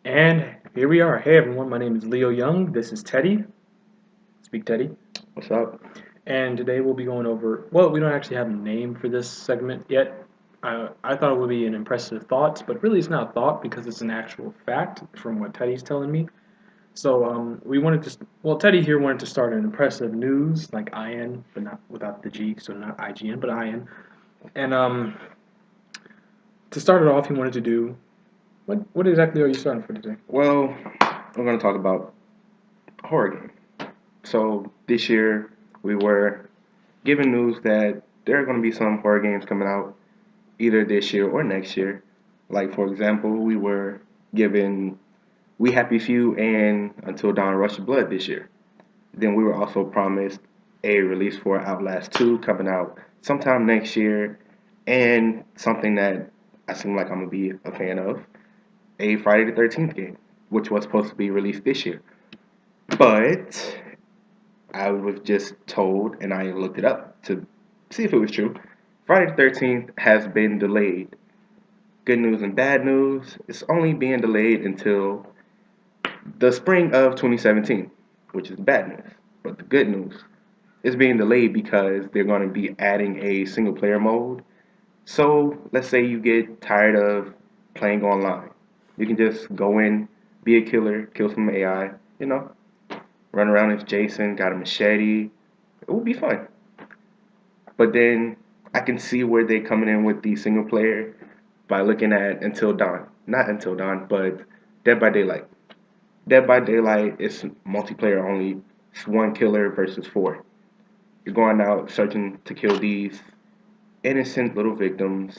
And here we are. Hey everyone, my name is Leo Young. This is Teddy. Speak Teddy. What's up? And today we'll be going over, well, we don't actually have a name for this segment yet. I thought it would be an impressive thoughts, but really it's not a thought because it's an actual fact from what Teddy's telling me. So we wanted to, well, Teddy here wanted to start an impressive news, like IN, but not without the G, so not IGN, but IN. And to start it off, he wanted to do, what exactly are you starting for today? Well, we're going to talk about horror game. So this year we were given news that there are going to be some horror games coming out either this year or next year. Like for example, we were given We Happy Few and Until Dawn Rush of Blood this year. Then we were also promised a release for Outlast 2 coming out sometime next year, and something that I seem like I'm gonna be a fan of, a Friday the 13th game, which was supposed to be released this year. But I was just told, and I looked it up to see if it was true. Friday the 13th has been delayed. Good news and bad news. It's only being delayed until the spring of 2017, which is bad news. But the good news is being delayed because they're going to be adding a single player mode. So let's say you get tired of playing online. You can just go in, be a killer, kill some AI, you know, run around as Jason, got a machete. It would be fun. But then I can see where they're coming in with the single player by looking at Until Dawn. Not Until Dawn, but Dead by Daylight. Dead by Daylight is multiplayer only. It's one killer versus four. You're going out searching to kill these innocent little victims.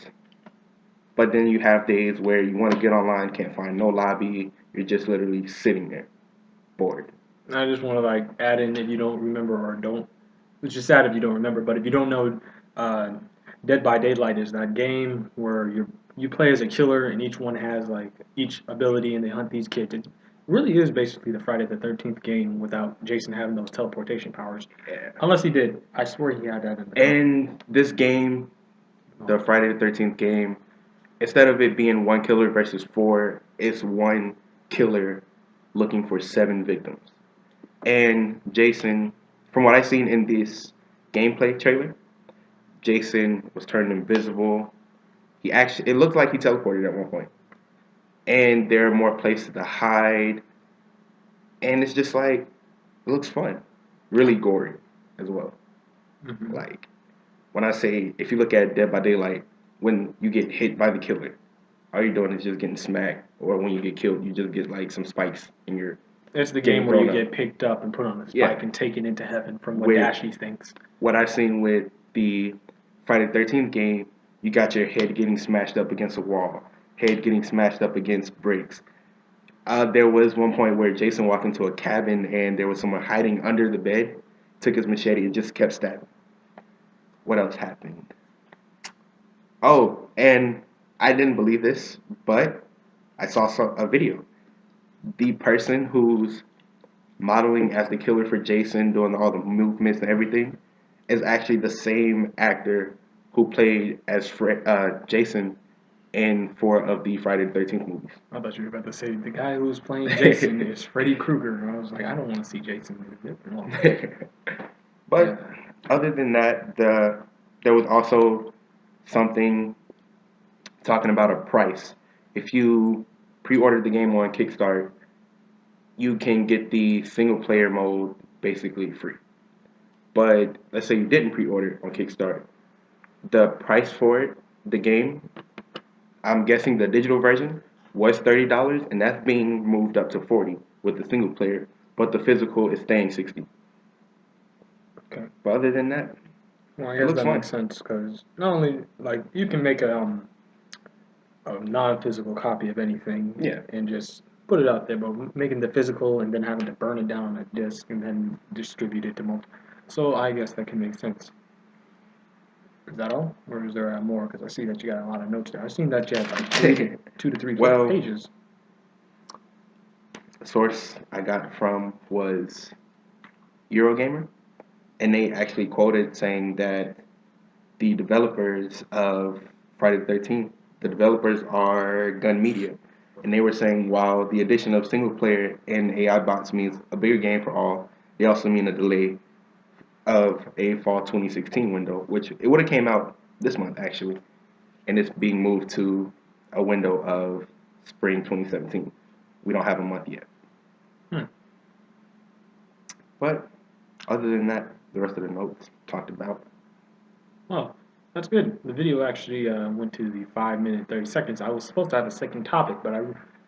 But then you have days where you want to get online, can't find no lobby. You're just literally sitting there, bored. I just want to like add in if you don't remember or don't. It's just sad if you don't remember, but if you don't know, uh, Dead by Daylight is that game where you play as a killer and each one has like each ability and they hunt these kids. It really is basically the Friday the 13th game without Jason having those teleportation powers. Yeah. Unless he did. I swear he had that in the comic. And this game, the Friday the 13th game, instead of it being one killer versus four, it's one killer looking for seven victims. And Jason, from what I've seen in this gameplay trailer, Jason was turned invisible. It looked like he teleported at one point. And there are more places to hide. And it's just like, it looks fun. Really gory as well. Mm-hmm. Like, when I say, if you look at Dead by Daylight, when you get hit by the killer, all you're doing is just getting smacked. Or when you get killed, you just get like some spikes and you're It's the game getting where you thrown up. get picked up and put on a Yeah. spike and taken into heaven from what With Dashy thinks. what I've seen with the Friday the 13th game, you got your head getting smashed up against a wall, head getting smashed up against bricks. There was one point where Jason walked into a cabin and there was someone hiding under the bed, took his machete and just kept stabbing. What else happened? Oh, and I didn't believe this, but I saw a video. The person who's modeling as the killer for Jason, doing all the movements and everything, is actually the same actor who played as Jason in four of the Friday the 13th movies. I thought you were about to say the guy who was playing Jason is Freddy Krueger. And I was like, I don't want to see Jason. But Yeah. other than that, there was also something talking about a price. If you pre-order the game on Kickstarter, you can get the single player mode basically free. But let's say you didn't pre-order on Kickstarter, the price for it, the game, I'm guessing the digital version was $30, and that's being moved up to 40 with the single player, but the physical is staying 60. Okay. But other than that, Well, I it guess looks that fun. makes sense because not only like you can make a non-physical copy of anything Yeah. and just put it out there, but making the physical and then having to burn it down on a disc and then distribute it to multiple. So I guess that can make sense. Is that all, or is there more? Because I see that you got a lot of notes there. I've seen that you have like two to three Well, pages. the source I got from was Eurogamer, and they actually quoted saying that the developers of Friday the 13th, the developers are Gun Media. and they were saying while the addition of single player and AI bots means a bigger game for all, they also mean a delay of a fall 2016 window, which it would have came out this month actually, and it's being moved to a window of spring 2017. We don't have a month yet. But other than that, the rest of the notes talked about. Well, that's good. The video actually went to the 5 minute 30 seconds. I was supposed to have a second topic, but I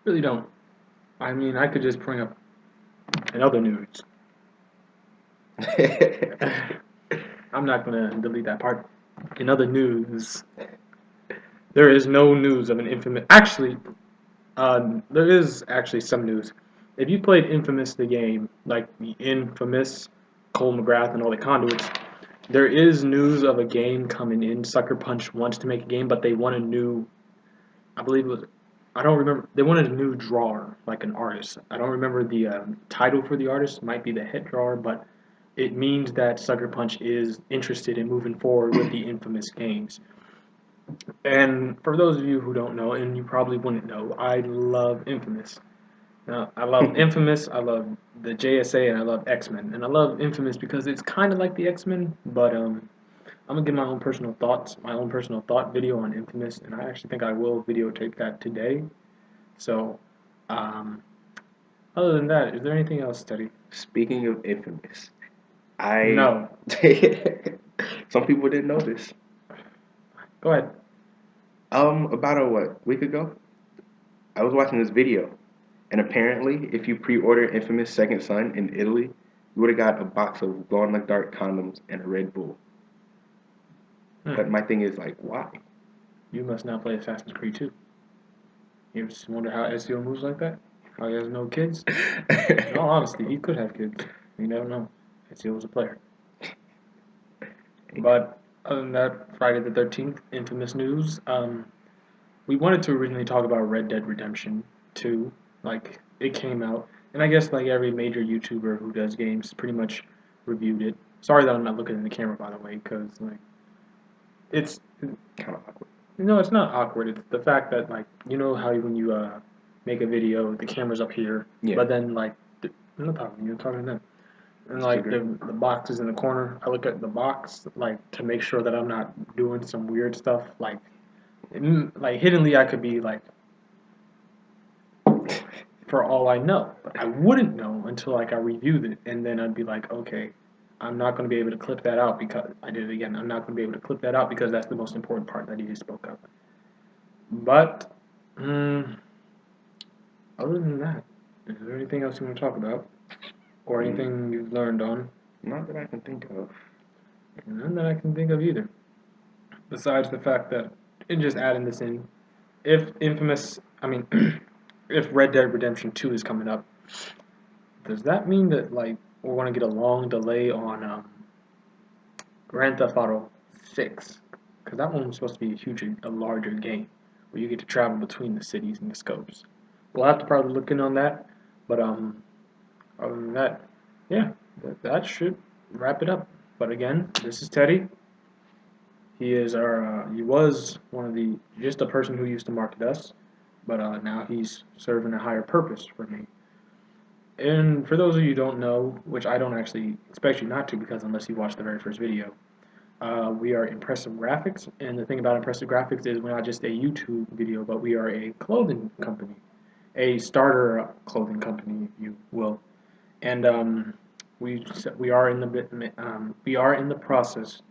really don't. I mean, I could just bring up another news. I'm not gonna delete that part. In other news, there is no news of an infamous. Actually, there is actually some news. If you played Infamous the game, like the infamous Cole McGrath and all the conduits, there is news of a game coming in. Sucker Punch wants to make a game, but they want a new. I believe it was. I don't remember. They wanted a new drawer, like an artist. I don't remember the title for the artist. It might be the head drawer, but it means that Sucker Punch is interested in moving forward with the Infamous games. And for those of you who don't know, and you probably wouldn't know, I love Infamous. Now, I love Infamous, I love the JSA, and I love X-Men. And I love Infamous because it's kind of like the X-Men, but I'm gonna give my own personal thoughts, my own personal thought video on Infamous, and I actually think I will videotape that today. So, um, other than that, is there anything else, Teddy? Speaking of Infamous, I No. some people didn't know this. Go ahead. About a week ago, I was watching this video, and apparently, if you pre-order Infamous Second Son in Italy, you would have got a box of glow in the dark condoms and a Red Bull. But my thing is like, why? You must not play Assassin's Creed 2. You just wonder how Ezio moves like that? How he has no kids? In all honesty, he could have kids. You never know. Ezio was a player. But other than that, Friday the 13th, infamous news. We wanted to originally talk about Red Dead Redemption 2. Like, it came out. And I guess like every major YouTuber who does games pretty much reviewed it. Sorry that I'm not looking in the camera, by the way, because like, it's Kind of awkward. no, it's not awkward. It's the fact that like you know how when you make a video, the camera's up here, Yeah. but then like I'm not talking to you, I'm talking to them, and like the box is in the corner. I look at the box like to make sure that I'm not doing some weird stuff. Like hiddenly, I could be like, for all I know, but I wouldn't know until like I reviewed it, and then I'd be like, okay, I'm not going to be able to clip that out because I did it again. I'm not going to be able to clip that out because that's the most important part that he just spoke of. But, other than that, is there anything else you want to talk about? Or anything you've learned on? Not that I can think of. None that I can think of either. Besides the fact that, and just adding this in, if if Red Dead Redemption 2 is coming up, does that mean that, like, we're going to get a long delay on Grand Theft Auto 6? Because that one was supposed to be a larger game, where you get to travel between the cities and the scopes. We'll have to probably look in on that, but other than that, yeah, that should wrap it up. But again, this is Teddy. He was one of just a person who used to market us, but now he's serving a higher purpose for me. And for those of you who don't know, which I don't actually expect you not to, because unless you watched the very first video, we are Impressive Graphix, and the thing about Impressive Graphix is we're not just a YouTube video, but we are a clothing company, a starter clothing company, if you will. And we are in the process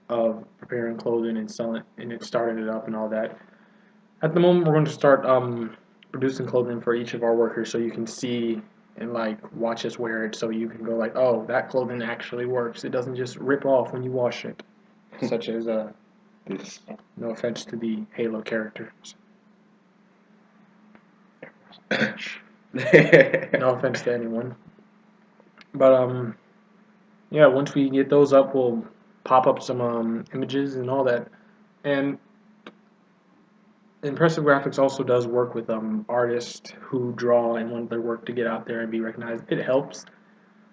of preparing clothing and selling, and it started it up and all that. At the moment, we're going to start producing clothing for each of our workers, so you can see and like watch us wear it, so you can go like, oh, that clothing actually works. It doesn't just rip off when you wash it, such as this. No offense to the Halo characters. No offense to anyone. But yeah, once we get those up, we'll pop up some images and all that. And Impressive Graphics also does work with artists who draw and want their work to get out there and be recognized. It helps.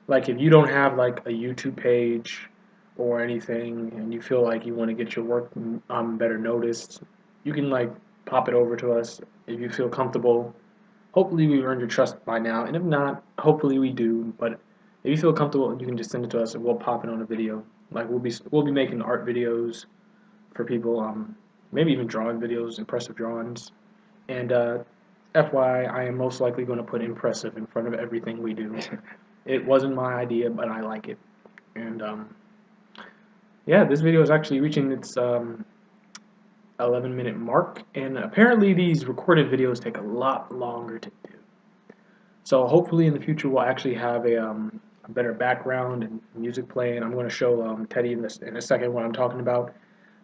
Like if you don't have like a YouTube page or anything, and you feel like you want to get your work better noticed, you can like pop it over to us if you feel comfortable. Hopefully we've earned your trust by now, and if not, hopefully we do. But if you feel comfortable, you can just send it to us, and we'll pop it on a video. Like we'll be making art videos for people, maybe even drawing videos, impressive drawings. And FYI, I am most likely going to put impressive in front of everything we do. It wasn't my idea, but I like it. And yeah, this video is actually reaching its 11-minute mark, and apparently these recorded videos take a lot longer to do. So hopefully in the future we'll actually have a better background and music playing. I'm going to show Teddy in a second what I'm talking about.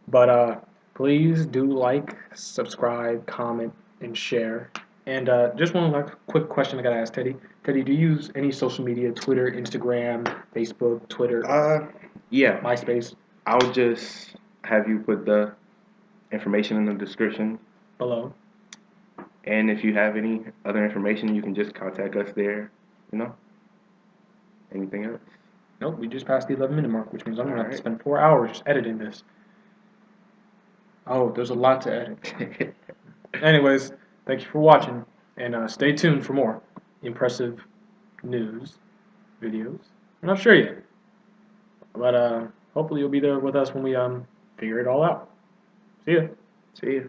But please do like, subscribe, comment, and share. And just one quick question I got to ask Teddy. Teddy, do you use any social media, Twitter, Instagram, Facebook, Twitter, Yeah. MySpace? I'll just have you put the information in the description. Below. And if you have any other information, you can just contact us there. You know? Anything else? Nope, we just passed the 11-minute mark, which means I'm going to have to Alright. spend 4 hours editing this. Oh, there's a lot to edit. Anyways, thank you for watching, and stay tuned for more impressive news videos. I'm not sure yet, but hopefully you'll be there with us when we figure it all out. See ya. See ya.